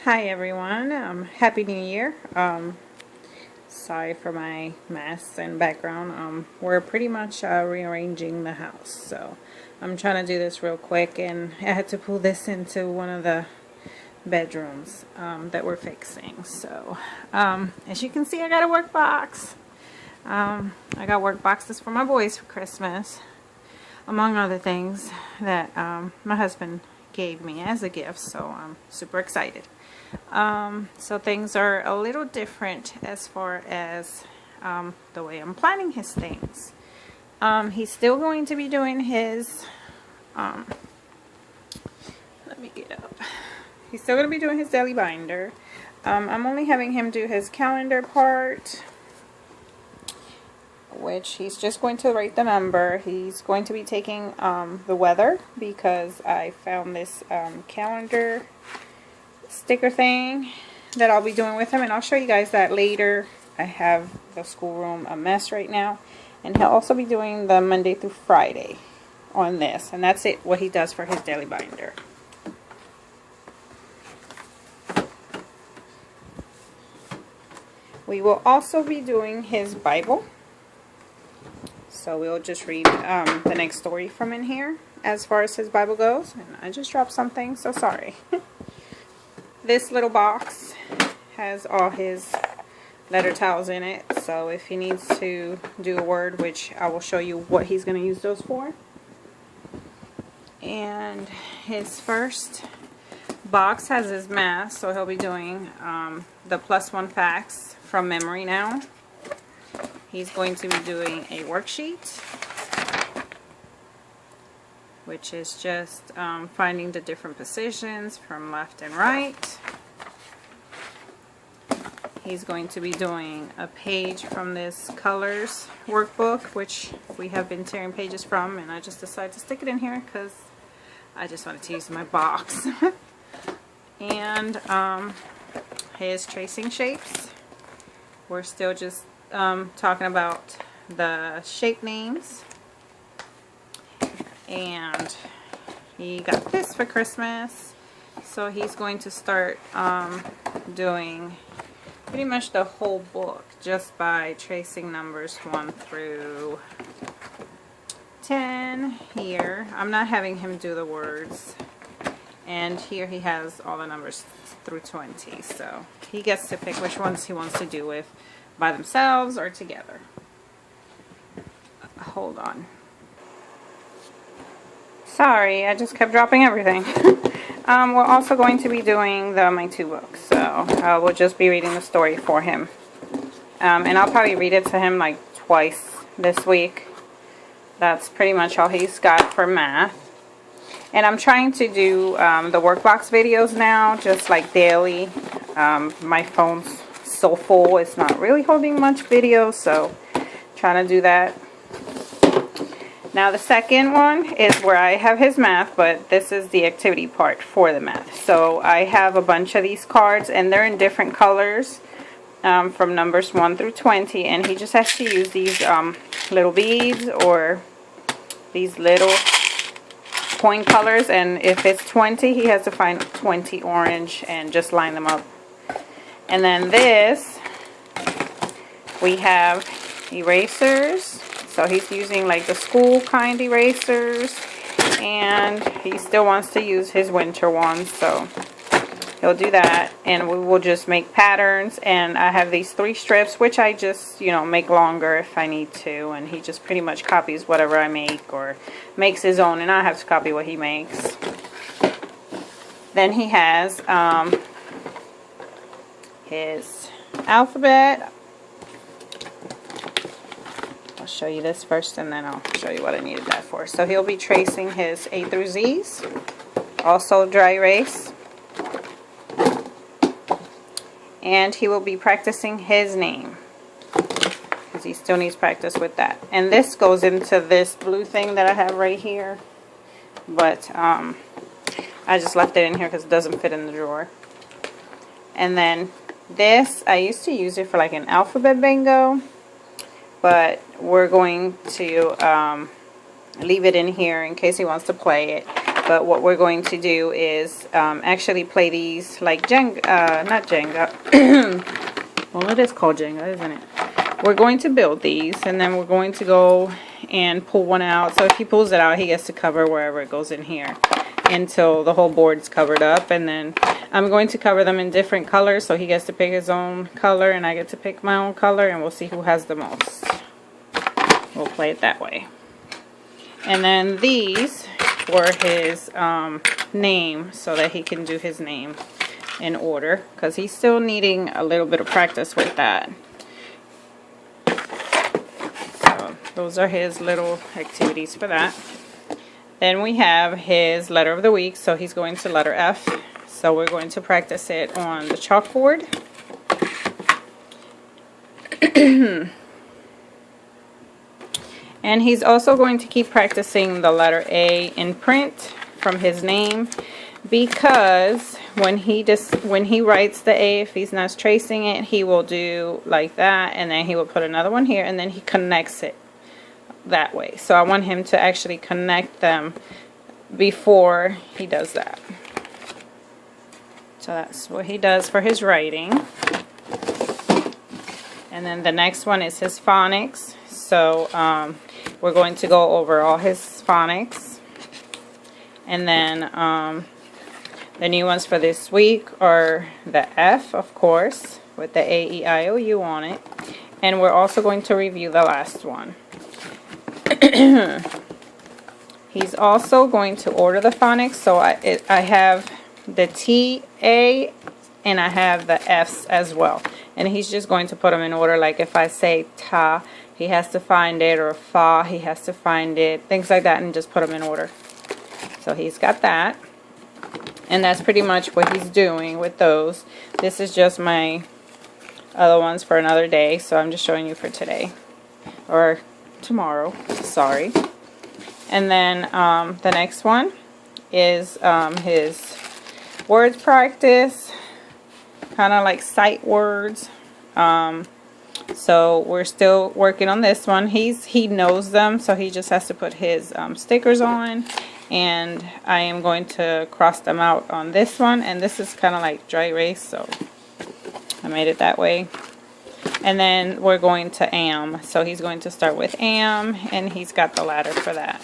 Hi everyone, Happy New Year. Sorry for my mess and background. We're pretty much rearranging the house, so I'm trying to do this real quick, and I had to pull this into one of the bedrooms that we're fixing. So as you can see, I got a workbox. I got work boxes for my boys for Christmas, among other things that my husband gave me as a gift, so I'm super excited. So things are a little different as far as the way I'm planning his things. He's still going to be doing his let me get up. He's still going to be doing his daily binder. I'm only having him do his calendar part, which he's just going to write the number. He's going to be taking the weather, because I found this calendar sticker thing that I'll be doing with him, and I'll show you guys that later. I have the schoolroom a mess right now, and he'll also be doing the Monday through Friday on this, and that's it, what he does for his daily binder. We will also be doing his Bible. So we'll just read the next story from in here as far as his Bible goes. And I just dropped something, so sorry. This little box has all his letter tiles in it. So if he needs to do a word, which I will show you what he's going to use those for. And his first box has his math. So he'll be doing the +1 facts from memory now. He's going to be doing a worksheet, which is just finding the different positions from left and right. He's going to be doing a page from this colors workbook, which we have been tearing pages from, and I just decided to stick it in here because I just wanted to use my box. And his tracing shapes. We're still just talking about the shape names, and he got this for Christmas, so he's going to start doing pretty much the whole book just by tracing numbers 1 through 10 here. I'm not having him do the words, and here he has all the numbers through 20, so he gets to pick which ones he wants to do with by themselves or together. Hold on. Sorry, I just kept dropping everything. We're also going to be doing my 2 books, so we'll just be reading the story for him. And I'll probably read it to him like twice this week. That's pretty much all he's got for math. And I'm trying to do the workbox videos now, just like daily. My phone's so full, it's not really holding much video, so trying to do that. Now the second one is where I have his math, but this is the activity part for the math. So I have a bunch of these cards, and they're in different colors from numbers 1 through 20, and he just has to use these little beads or these little point colors, and if it's 20, he has to find 20 orange and just line them up. And then this, we have erasers. So he's using like the school kind erasers, and he still wants to use his winter ones, so he'll do that. And we will just make patterns, and I have these 3 strips, which I just, make longer if I need to, and he just pretty much copies whatever I make or makes his own, and I have to copy what he makes. Then he has his alphabet. I'll show you this first, and then I'll show you what I needed that for. So he'll be tracing his A through Z's, also dry erase, and he will be practicing his name because he still needs practice with that. And this goes into this blue thing that I have right here, but I just left it in here because it doesn't fit in the drawer. And then this, I used to use it for like an alphabet bingo, but we're going to leave it in here in case he wants to play it. But what we're going to do is actually play these like Jenga, not Jenga. Well, it is called Jenga, isn't it? We're going to build these, and then we're going to go and pull one out. So if he pulls it out, he gets to cover wherever it goes in here until the whole board's covered up. And then I'm going to cover them in different colors, so he gets to pick his own color and I get to pick my own color, and we'll see who has the most. We'll play it that way. And then these were his name, so that he can do his name in order, because he's still needing a little bit of practice with that. So those are his little activities for that. Then we have his letter of the week, so he's going to letter F. So we're going to practice it on the chalkboard. And he's also going to keep practicing the letter A in print from his name, because when he writes the A, if he's not tracing it, he will do like that, and then he will put another one here, and then he connects it that way. So I want him to actually connect them before he does that. So that's what he does for his writing. And then the next one is his phonics. So we're going to go over all his phonics. And then the new ones for this week are the F, of course, with the A, E, I, O, U on it. And we're also going to review the last one. He's also going to order the phonics. So I have the T, A, and I have the F's as well. And he's just going to put them in order. Like if I say ta, he has to find it, or fa, he has to find it, things like that, and just put them in order. So he's got that. And that's pretty much what he's doing with those. This is just my other ones for another day, so I'm just showing you for today. Or tomorrow, sorry. And then the next one is his words practice, kind of like sight words. So we're still working on this one. He knows them, so he just has to put his stickers on, and I am going to cross them out on this one. And this is kind of like dry erase, so I made it that way. And then we're going to am, so he's going to start with am, and he's got the ladder for that.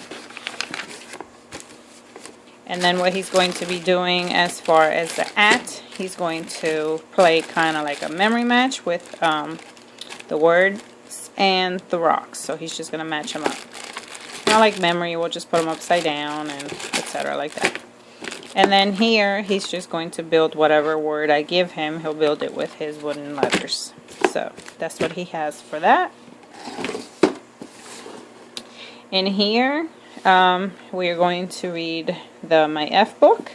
And then what he's going to be doing as far as the at, he's going to play kind of like a memory match with the words and the rocks. So he's just going to match them up. Not like memory, we'll just put them upside down and etc. like that. And then here, he's just going to build whatever word I give him. He'll build it with his wooden letters. So that's what he has for that. In here, we are going to read my F book,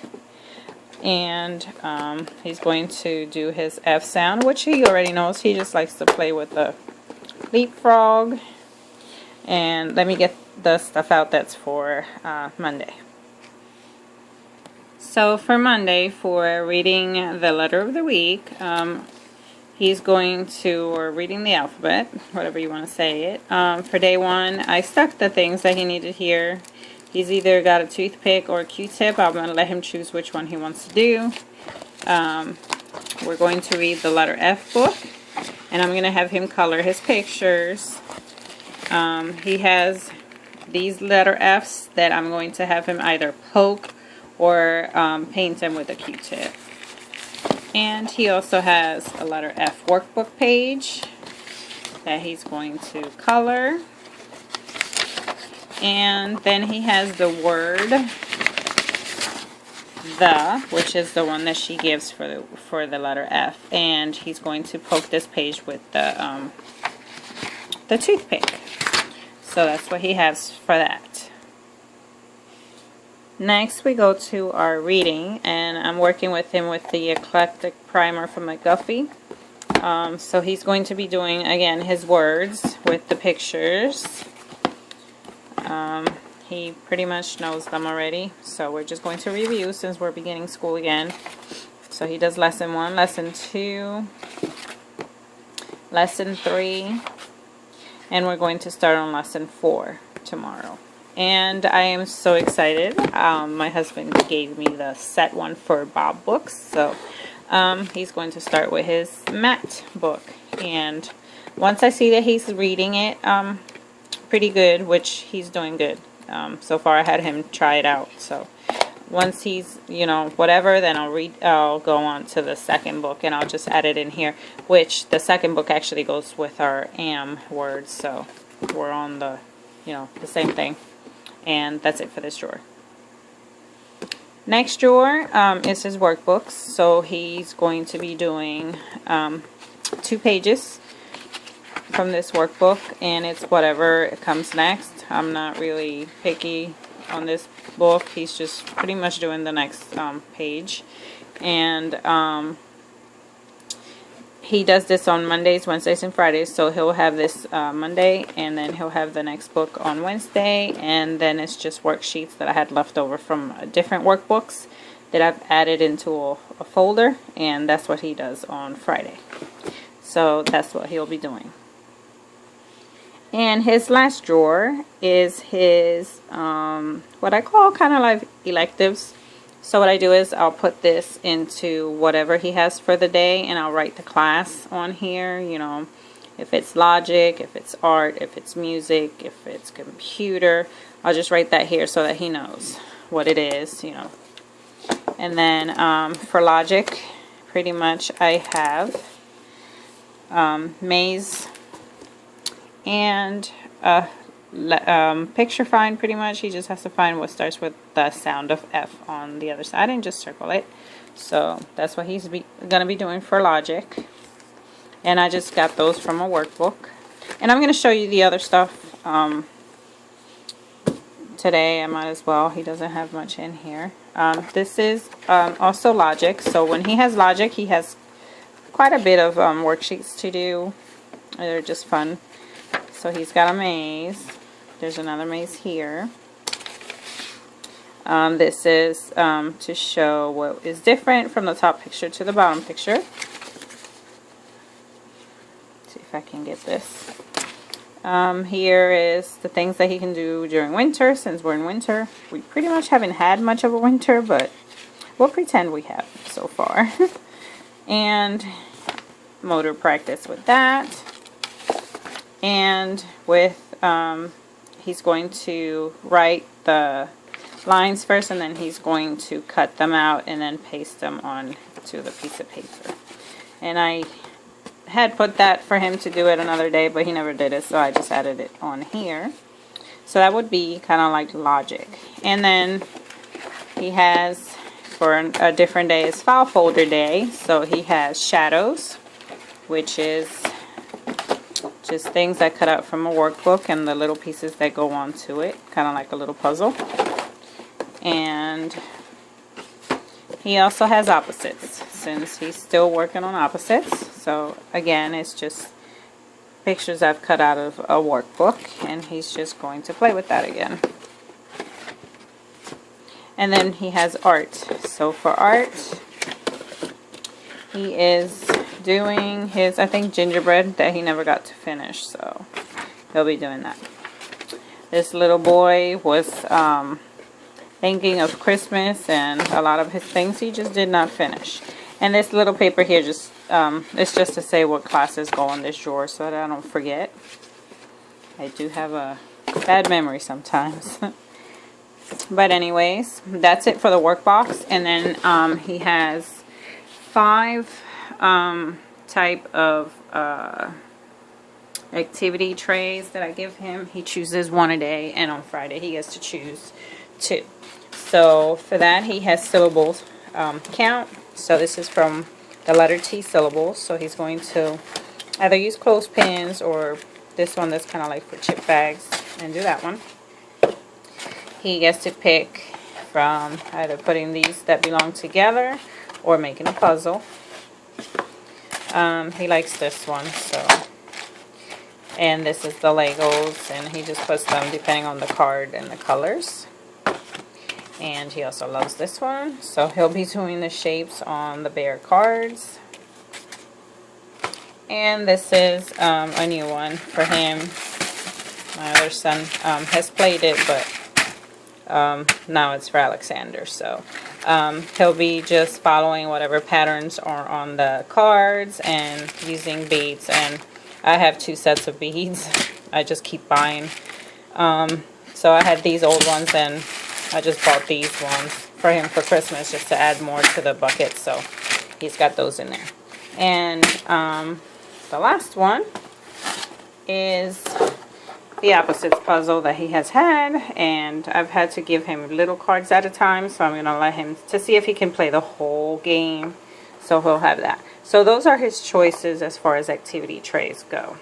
and he's going to do his F sound, which he already knows. He just likes to play with the leapfrog. And let me get the stuff out that's for Monday. So for Monday, for reading the letter of the week, he's going to, or reading the alphabet, whatever you want to say it. For day one, I stuck the things that he needed here. He's either got a toothpick or a Q-tip. I'm going to let him choose which one he wants to do. We're going to read the letter F book, and I'm going to have him color his pictures. He has these letter Fs that I'm going to have him either poke or paint them with a Q-tip. And he also has a letter F workbook page that he's going to color. And then he has the word the, which is the one that she gives for the letter F. And he's going to poke this page with the toothpick. So that's what he has for that. Next we go to our reading, and I'm working with him with the eclectic primer from McGuffey. So he's going to be doing, again, his words with the pictures. He pretty much knows them already, so we're just going to review since we're beginning school again. So he does lesson 1, lesson 2, lesson 3, and we're going to start on lesson 4 tomorrow. And I am so excited. My husband gave me the set one for Bob books. So he's going to start with his Matt book. And once I see that he's reading it pretty good, which he's doing good. So far I had him try it out. So once he's, you know, whatever, then I'll go on to the second book and I'll just add it in here, which the second book actually goes with our am words. So we're on the, you know, the same thing. And that's it for this drawer. Next drawer is his workbooks. So he's going to be doing 2 pages from this workbook, and it's whatever comes next. I'm not really picky on this book. He's just pretty much doing the next page. And he does this on Mondays, Wednesdays, and Fridays. So he'll have this Monday, and then he'll have the next book on Wednesday, and then it's just worksheets that I had left over from different workbooks that I've added into a folder, and that's what he does on Friday. So that's what he'll be doing. And his last drawer is his what I call kind of like electives. So what I do is I'll put this into whatever he has for the day, and I'll write the class on here, you know, if it's logic, if it's art, if it's music, if it's computer. I'll just write that here so that he knows what it is, you know. And then for logic, pretty much I have maze and picture find. Pretty much he just has to find what starts with the sound of F on the other side and just circle it. So that's what he's gonna be doing for logic, and I just got those from a workbook. And I'm gonna show you the other stuff today. I might as well. He doesn't have much in here. This is also logic. So when he has logic, he has quite a bit of worksheets to do. They're just fun. So he's got a maze. There's another maze here. This is to show what is different from the top picture to the bottom picture. See if I can get this. Here is the things that he can do during winter, since we're in winter. We pretty much haven't had much of a winter, but we'll pretend we have so far. And motor practice with that. And with, he's going to write the lines first, and then he's going to cut them out and then paste them on to the piece of paper. And I had put that for him to do it another day, but he never did it, so I just added it on here. So that would be kind of like logic. And then he has, for a different day, is file folder day. So he has shadows, which is just things I cut out from a workbook and the little pieces that go onto it, kind of like a little puzzle. And he also has opposites, since he's still working on opposites. So again, it's just pictures I've cut out of a workbook, and he's just going to play with that again. And then he has art. So for art, he is doing his, I think, gingerbread that he never got to finish, so he'll be doing that. This little boy was thinking of Christmas, and a lot of his things he just did not finish. And this little paper here just it's just to say what classes go in this drawer so that I don't forget. I do have a bad memory sometimes. But anyways, that's it for the workbox. And then he has 5 type of activity trays that I give him. He chooses 1 a day, and on Friday he gets to choose 2. So for that, he has syllables count. So this is from the letter T syllables. So he's going to either use clothespins or this one that's kind of like for chip bags, and do that one. He gets to pick from either putting these that belong together or making a puzzle. He likes this one, so. And this is the Legos, and he just puts them depending on the card and the colors. And he also loves this one, so he'll be doing the shapes on the bear cards. And this is a new one for him. My other son has played it, but Now it's for Alexander. So he'll be just following whatever patterns are on the cards and using beads. And I have 2 sets of beads. I just keep buying. So I had these old ones and I just bought these ones for him for Christmas just to add more to the bucket. So he's got those in there. And the last one is the opposites puzzle that he has had, and I've had to give him little cards at a time, so I'm going to let him to see if he can play the whole game. So he'll have that. So those are his choices as far as activity trays go.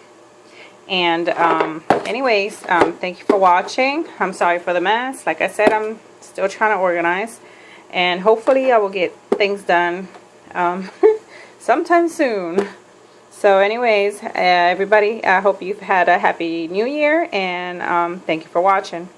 And anyways, thank you for watching. I'm sorry for the mess. Like I said, I'm still trying to organize, and hopefully I will get things done sometime soon. So anyways, everybody, I hope you've had a happy new year, and thank you for watching.